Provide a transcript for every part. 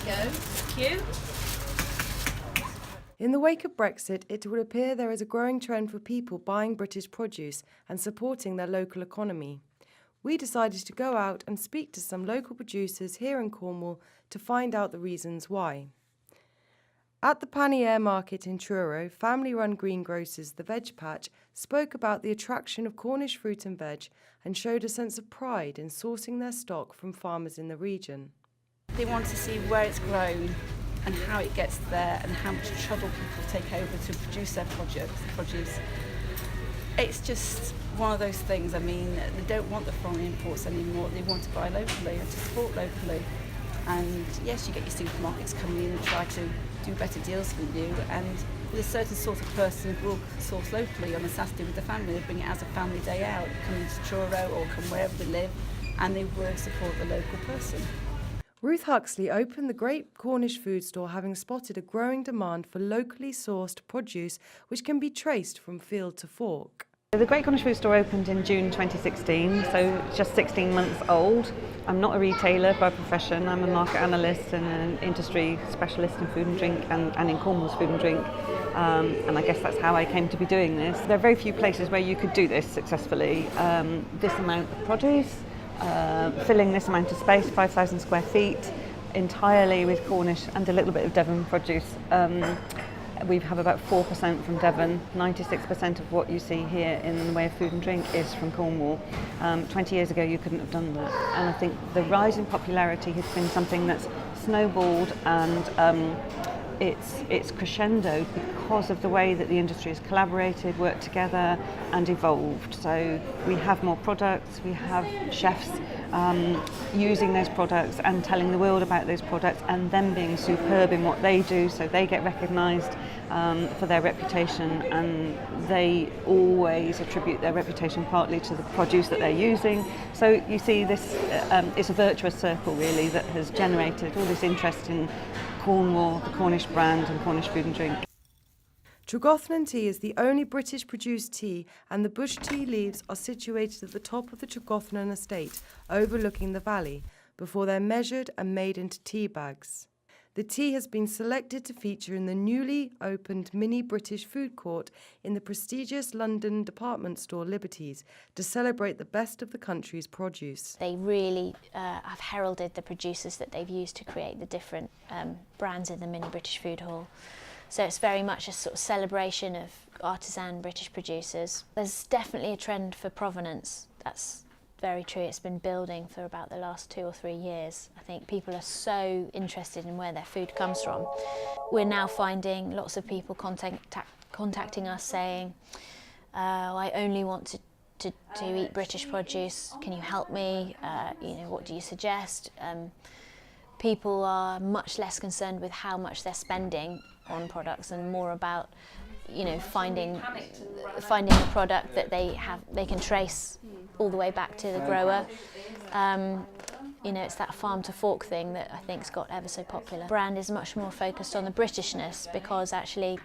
go. Thank you. In the wake of Brexit, it would appear there is a growing trend for people buying British produce and supporting their local economy. We decided to go out and speak to some local producers here in Cornwall to find out the reasons why. At the Pannier Market in Truro, family-run greengrocers The Veg Patch spoke about the attraction of Cornish fruit and veg and showed a sense of pride in sourcing their stock from farmers in the region. They want to see where it's grown and how it gets there and how much trouble people take over to produce their produce. It's just one of those things. I mean, they don't want the foreign imports anymore. They want to buy locally and to support locally. And yes, you get your supermarkets coming in and try to do better deals for you. And with a certain sort of person who will source locally on a Saturday with the family, they bring it as a family day out, come into Truro or come wherever they live, and they will support the local person. Ruth Huxley opened the Great Cornish Food Store having spotted a growing demand for locally sourced produce which can be traced from field to fork. The Great Cornish Food Store opened in June 2016, so just 16 months old. I'm not a retailer by profession, I'm a market analyst and an industry specialist in food and drink and in Cornwall's food and drink. And I guess that's how I came to be doing this. There are very few places where you could do this successfully. This amount of produce, filling this amount of space, 5,000 square feet, entirely with Cornish and a little bit of Devon produce. We have about 4% from Devon. 96% of what you see here in the way of food and drink is from Cornwall. 20 years ago you couldn't have done that. And I think the rise in popularity has been something that's snowballed and it's crescendoed because of the way that the industry has collaborated, worked together and evolved. So we have more products, we have chefs using those products and telling the world about those products and them being superb in what they do, so they get recognised for their reputation, and they always attribute their reputation partly to the produce that they're using. So you see this, it's a virtuous circle really that has generated all this interest in Cornwall, the Cornish brand and Cornish food and drink. Tregothnan tea is the only British produced tea, and the bush tea leaves are situated at the top of the Tregothnan estate, overlooking the valley, before they're measured and made into tea bags. The tea has been selected to feature in the newly opened mini British food court in the prestigious London department store Liberties to celebrate the best of the country's produce. They really have heralded the producers that they've used to create the different brands in the mini British food hall. So it's very much a sort of celebration of artisan British producers. There's definitely a trend for provenance. That's very true. It's been building for about the last 2 or 3 years. I think people are so interested in where their food comes from. We're now finding lots of people contacting us saying, I only want to eat British produce, can you help me? What do you suggest? People are much less concerned with how much they're spending on products and more about finding a product that they can trace all the way back to the grower. It's that farm to fork thing that I think's got ever so popular. The brand is much more focused on the Britishness because actually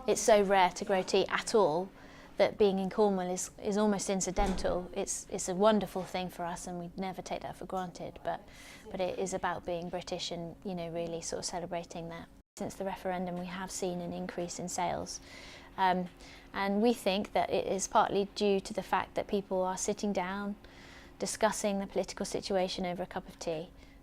it's so rare to grow tea at all that being in Cornwall is almost incidental. It's a wonderful thing for us and we'd never take that for granted, but it is about being British and really sort of celebrating that. Since the referendum we have seen an increase in sales and we think that it is partly due to the fact that people are sitting down discussing the political situation over a cup of tea